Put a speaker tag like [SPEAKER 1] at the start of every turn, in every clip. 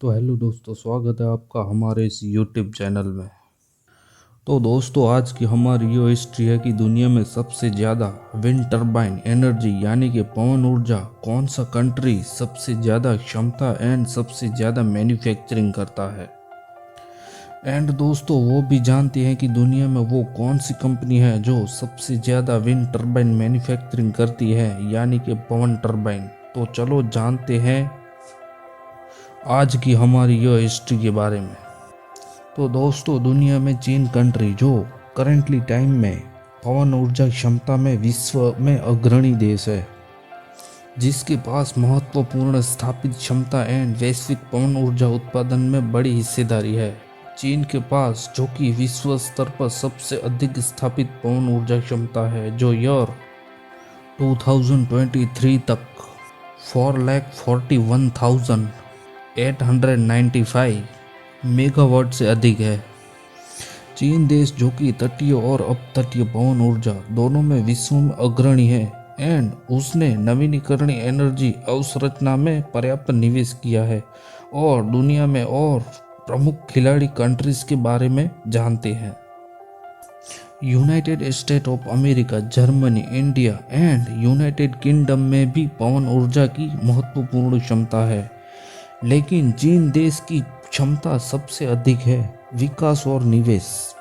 [SPEAKER 1] तो हेलो दोस्तों, स्वागत है आपका हमारे इस यूट्यूब चैनल में। तो दोस्तों, आज की हमारी ये हिस्ट्री है कि दुनिया में सबसे ज़्यादा विंड टर्बाइन एनर्जी यानी कि पवन ऊर्जा कौन सा कंट्री सबसे ज़्यादा क्षमता एंड सबसे ज़्यादा मैन्युफैक्चरिंग करता है। एंड दोस्तों, वो भी जानते हैं कि दुनिया में वो कौन सी कंपनी है जो सबसे ज़्यादा विंड टर्बाइन मैन्युफैक्चरिंग करती है यानी कि पवन टर्बाइन। तो चलो जानते हैं आज की हमारी यह हिस्ट्री के बारे में। तो दोस्तों, दुनिया में चीन कंट्री जो करेंटली टाइम में पवन ऊर्जा क्षमता में विश्व में अग्रणी देश है, जिसके पास महत्वपूर्ण स्थापित क्षमता एंड वैश्विक पवन ऊर्जा उत्पादन में बड़ी हिस्सेदारी है। चीन के पास जो कि विश्व स्तर पर सबसे अधिक स्थापित पवन ऊर्जा क्षमता है, जो ईयर 2023 तक 4,41,895 मेगावाट से अधिक है। चीन देश जो कि तटीय और अपतटीय पवन ऊर्जा दोनों में विश्व में अग्रणी है एंड उसने नवीनीकरणीय एनर्जी अवसंरचना में पर्याप्त निवेश किया है। और दुनिया में और प्रमुख खिलाड़ी कंट्रीज के बारे में जानते हैं। United state of America, Germany, India and United kingdom में भी पवन ऊर्जा की महत्वपूर्ण क्षमता है, लेकिन चीन देश की क्षमता सबसे अधिक है। विकास और निवेश।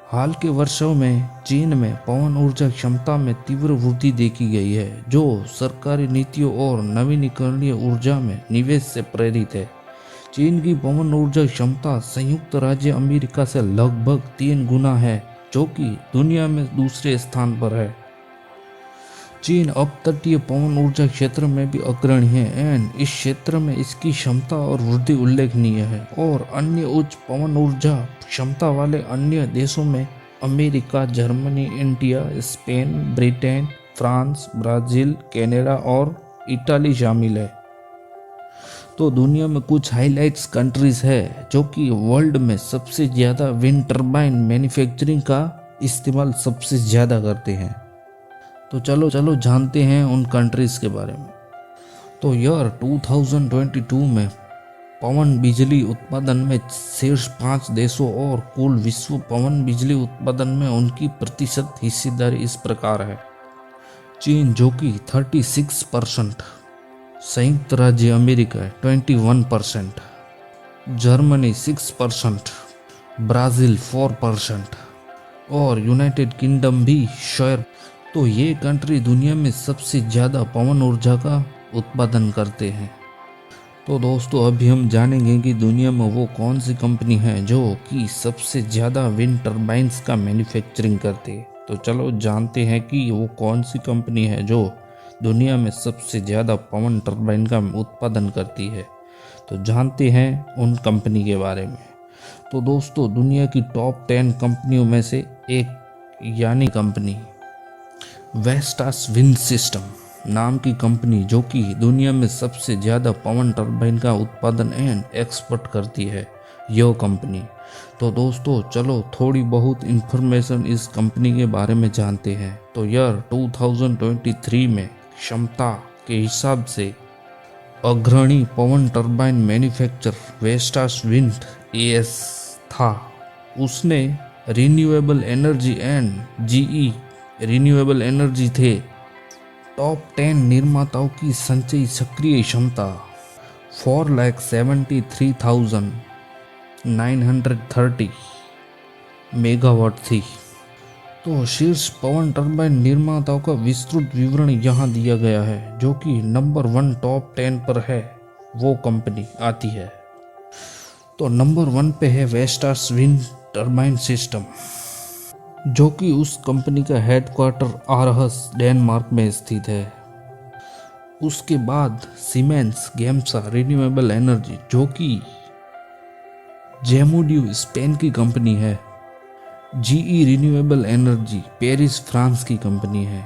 [SPEAKER 1] हाल के वर्षों में चीन में पवन ऊर्जा क्षमता में तीव्र वृद्धि देखी गई है, जो सरकारी नीतियों और नवीनीकरणीय ऊर्जा में निवेश से प्रेरित है। चीन की पवन ऊर्जा क्षमता संयुक्त राज्य अमेरिका से लगभग 3 गुना है, जो कि दुनिया में दूसरे स्थान पर है। चीन अपतटीय पवन ऊर्जा क्षेत्र में भी अग्रणी है एंड इस क्षेत्र में इसकी क्षमता और वृद्धि उल्लेखनीय है। और अन्य उच्च पवन ऊर्जा क्षमता वाले अन्य देशों में America, Germany, India, Spain, Britain, France, Brazil, Canada और इटली शामिल है। तो दुनिया में कुछ हाइलाइट्स कंट्रीज है जो कि वर्ल्ड में सबसे ज़्यादा विंड टर्बाइन मैन्युफैक्चरिंग का इस्तेमाल सबसे ज़्यादा करते हैं। तो चलो जानते हैं उन कंट्रीज के बारे में। तो ईयर 2022 में पवन बिजली उत्पादन में शीर्ष 5 देशों और कुल विश्व पवन बिजली उत्पादन में उनकी प्रतिशत हिस्सेदारी इस प्रकार है। चीन जो कि 36%, संयुक्त राज्य अमेरिका 21%, जर्मनी 6%, ब्राज़ील 4% और यूनाइटेड किंगडम भी शेयर। तो ये कंट्री दुनिया में सबसे ज़्यादा पवन ऊर्जा का उत्पादन करते हैं। तो दोस्तों, अभी हम जानेंगे कि दुनिया में वो कौन सी कंपनी है जो कि सबसे ज़्यादा विंड टर्बाइन्स का मैन्युफैक्चरिंग करती है। तो चलो जानते हैं कि वो कौन सी कंपनी है जो दुनिया में सबसे ज़्यादा पवन टर्बाइन का उत्पादन करती है। तो जानते हैं उन कंपनी के बारे में। तो दोस्तों, दुनिया की टॉप 10 कंपनियों में से एक यानी कंपनी वेस्टास विंड सिस्टम नाम की कंपनी जो कि दुनिया में सबसे ज़्यादा पवन टर्बाइन का उत्पादन एंड एक्सपोर्ट करती है, यह कंपनी। तो दोस्तों, चलो थोड़ी बहुत इन्फॉर्मेशन इस कंपनी के बारे में जानते हैं। तो ईयर 2023 में क्षमता के हिसाब से अग्रणी पवन turbine manufacture Vestas Wind AS था। उसने renewable energy and GE Renewable Energy थे। टॉप 10 निर्माताओं की संचयी सक्रिय क्षमता 4,73,930 मेगावाट थी। तो शीर्ष पवन टर्बाइन निर्माताओं का विस्तृत विवरण यहाँ दिया गया है। जो कि नंबर 1 टॉप 10 पर है वो कंपनी आती है। तो नंबर 1 पे है वेस्टास विंड टर्बाइन सिस्टम, जो कि उस कंपनी का हेडक्वार्टर आरहस, डेनमार्क में स्थित है। उसके बाद सीमेंस गैम्सा रिन्यूएबल एनर्जी, जो कि जेमुड्यू स्पेन की कंपनी है। GE Renewable Energy Paris, France की कंपनी है।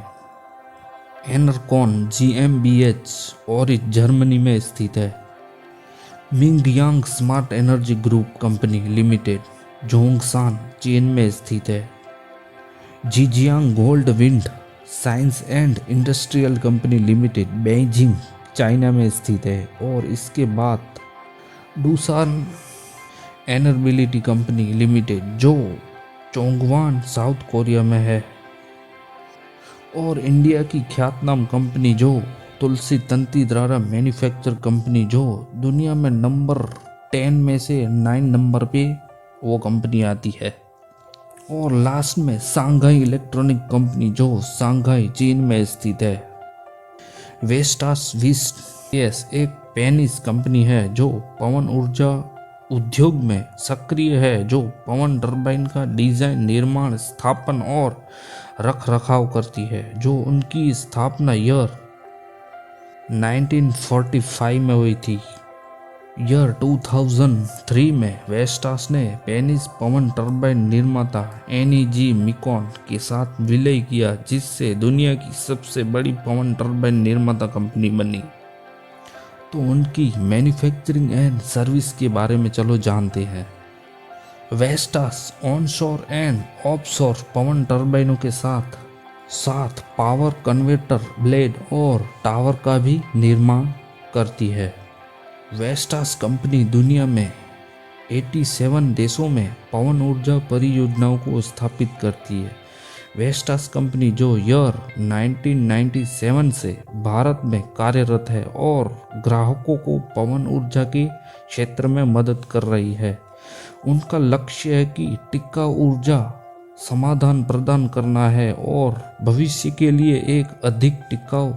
[SPEAKER 1] एनरकॉन जीएमबीएच और जर्मनी में स्थित है। Mingyang Smart Energy Group Company Limited Zhongshan, चीन में स्थित है। Xinjiang Goldwind Science and Industrial Company Limited Beijing, China में स्थित है। और इसके बाद डूसान एनर्बिलिटी कंपनी लिमिटेड जो चोंगवान साउथ कोरिया में है, और इंडिया की ख्यातनाम कंपनी जो तुलसी तंती द्वारा मैन्युफैक्चर कंपनी जो दुनिया में नंबर 10 में से 9 नंबर पे वो कंपनी आती है। और लास्ट में सांघाई इलेक्ट्रॉनिक कंपनी जो सांघाई चीन में स्थित है। वेस्टास वीएस एक पेनिस कंपनी है जो पवन ऊर्जा उद्योग में सक्रिय है, जो पवन टरबाइन का डिजाइन, निर्माण, स्थापन और रख रखाव करती है, जो उनकी स्थापना ईयर 1945 में हुई थी। ईयर 2003 में वेस्टास ने पेनिस पवन टरबाइन निर्माता एनईजी मिकॉन के साथ विलय किया, जिससे दुनिया की सबसे बड़ी पवन टरबाइन निर्माता कंपनी बनी। तो उनकी मैन्युफैक्चरिंग एंड सर्विस के बारे में चलो जानते हैं। वेस्टास ऑनशोर एंड ऑफशोर पवन टरबाइनों के साथ साथ पावर कन्वर्टर, ब्लेड और टावर का भी निर्माण करती है। वेस्टास कंपनी दुनिया में 87 देशों में पवन ऊर्जा परियोजनाओं को स्थापित करती है। वेस्टास कंपनी जो ईयर 1997 से भारत में कार्यरत है और ग्राहकों को पवन ऊर्जा के क्षेत्र में मदद कर रही है। उनका लक्ष्य है कि टिकाऊ ऊर्जा समाधान प्रदान करना है और भविष्य के लिए एक अधिक टिकाऊ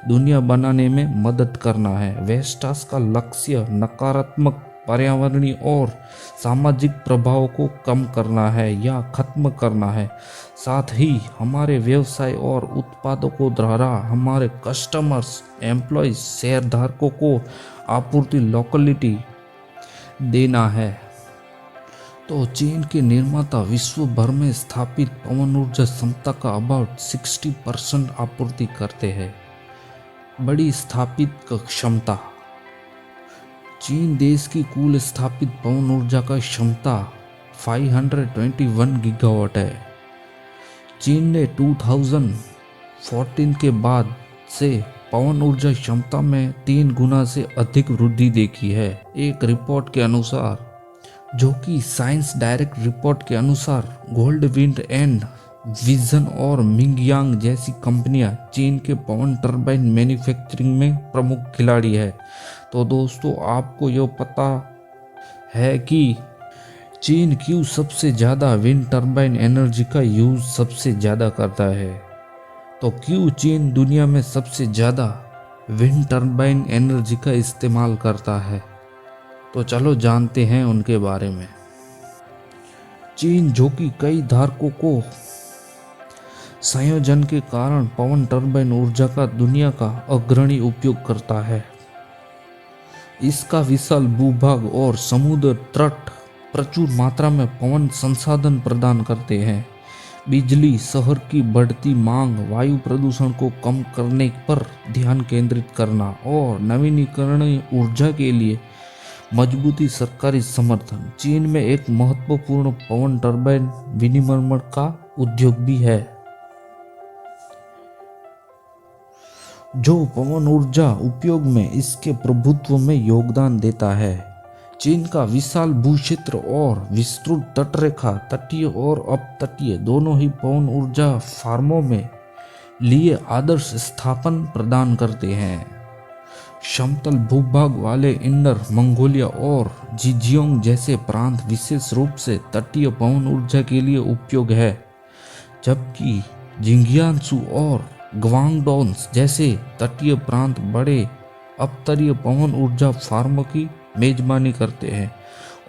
[SPEAKER 1] दुनिया बनाने में मदद करना है। वेस्टास का लक्ष्य नकारात्मक पर्यावरणीय और सामाजिक प्रभाव को कम करना है या खत्म करना है। साथ ही हमारे व्यवसाय और उत्पादकों द्वारा हमारे कस्टमर्स, एम्प्लॉयज, शेयरधारकों को आपूर्ति लोकलिटी देना है। तो चीन के निर्माता विश्व भर में स्थापित पवन ऊर्जा क्षमता का अबाउट 60% आपूर्ति करते हैं। बड़ी स्थापित क्षमता। चीन देश की कुल स्थापित पवन ऊर्जा का क्षमता 521 गीगावाट है। चीन ने 2014 के बाद से पवन ऊर्जा क्षमता में 3 गुना से अधिक वृद्धि देखी है। एक रिपोर्ट के अनुसार, जो कि साइंस डायरेक्ट रिपोर्ट के अनुसार, गोल्ड विंड एंड विजन और मिंगयांग जैसी कंपनियां चीन के पवन टरबाइन मैन्युफैक्चरिंग में प्रमुख खिलाड़ी है। तो दोस्तों, आपको यह पता है कि चीन क्यों सबसे ज़्यादा विंड टरबाइन एनर्जी का यूज सबसे ज़्यादा करता है? तो क्यों चीन दुनिया में सबसे ज़्यादा विंड टरबाइन एनर्जी का इस्तेमाल करता है? तो चलो जानते हैं उनके बारे में। चीन, जो कि कई धारकों को संयोजन के कारण पवन टरबाइन ऊर्जा का दुनिया का अग्रणी उपयोग करता है। इसका विशाल भूभाग और समुद्र तट प्रचुर मात्रा में पवन संसाधन प्रदान करते हैं। बिजली, शहर की बढ़ती मांग, वायु प्रदूषण को कम करने पर ध्यान केंद्रित करना और नवीनीकरणीय ऊर्जा के लिए मजबूती सरकारी समर्थन। चीन में एक महत्वपूर्ण पवन टरबाइन विनिर्माण का उद्योग भी है, जो पवन ऊर्जा उपयोग में इसके प्रभुत्व में योगदान देता है। चीन का विशाल भूक्षेत्र और विस्तृत तटरेखा, तटीय और अपतटीय दोनों ही पवन ऊर्जा फार्मों में लिए आदर्श स्थापन प्रदान करते हैं। समतल भूभाग वाले इनर मंगोलिया और जिजियांग जैसे प्रांत विशेष रूप से तटीय पवन ऊर्जा के लिए उपयोग है, जबकि जिंगजियाकू और ग्वांगडोंग जैसे तटीय प्रांत बड़े अपतटीय पवन ऊर्जा फार्मों की मेजबानी करते हैं।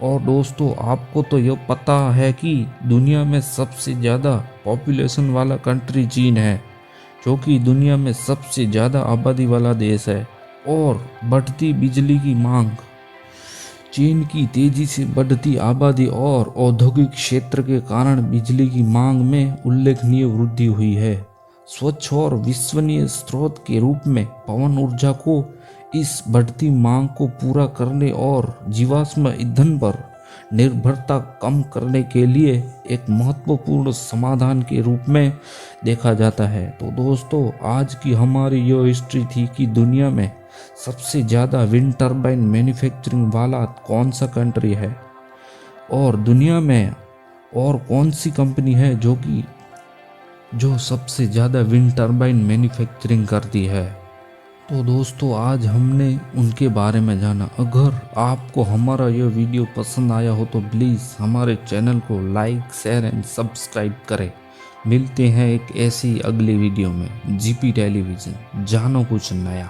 [SPEAKER 1] और दोस्तों, आपको तो यह पता है कि दुनिया में सबसे ज़्यादा पॉपुलेशन वाला कंट्री चीन है, जो कि दुनिया में सबसे ज़्यादा आबादी वाला देश है। और बढ़ती बिजली की मांग, चीन की तेजी से बढ़ती आबादी और औद्योगिक क्षेत्र के कारण बिजली की मांग में उल्लेखनीय वृद्धि हुई है। स्वच्छ और विश्वसनीय स्रोत के रूप में पवन ऊर्जा को इस बढ़ती मांग को पूरा करने और जीवाश्म ईंधन पर निर्भरता कम करने के लिए एक महत्वपूर्ण समाधान के रूप में देखा जाता है। तो दोस्तों, आज की हमारी यह हिस्ट्री थी कि दुनिया में सबसे ज़्यादा विंड टर्बाइन मैन्युफैक्चरिंग वाला कौन सा कंट्री है, और दुनिया में और कौन सी कंपनी है जो सबसे ज़्यादा विंड टर्बाइन मैन्युफैक्चरिंग करती है। तो दोस्तों आज हमने उनके बारे में जाना। अगर आपको हमारा यह वीडियो पसंद आया हो तो प्लीज़ हमारे चैनल को लाइक शेयर एंड सब्सक्राइब करें। मिलते हैं एक ऐसी अगली वीडियो में। जीपी टेलीविज़न, जानो कुछ नया।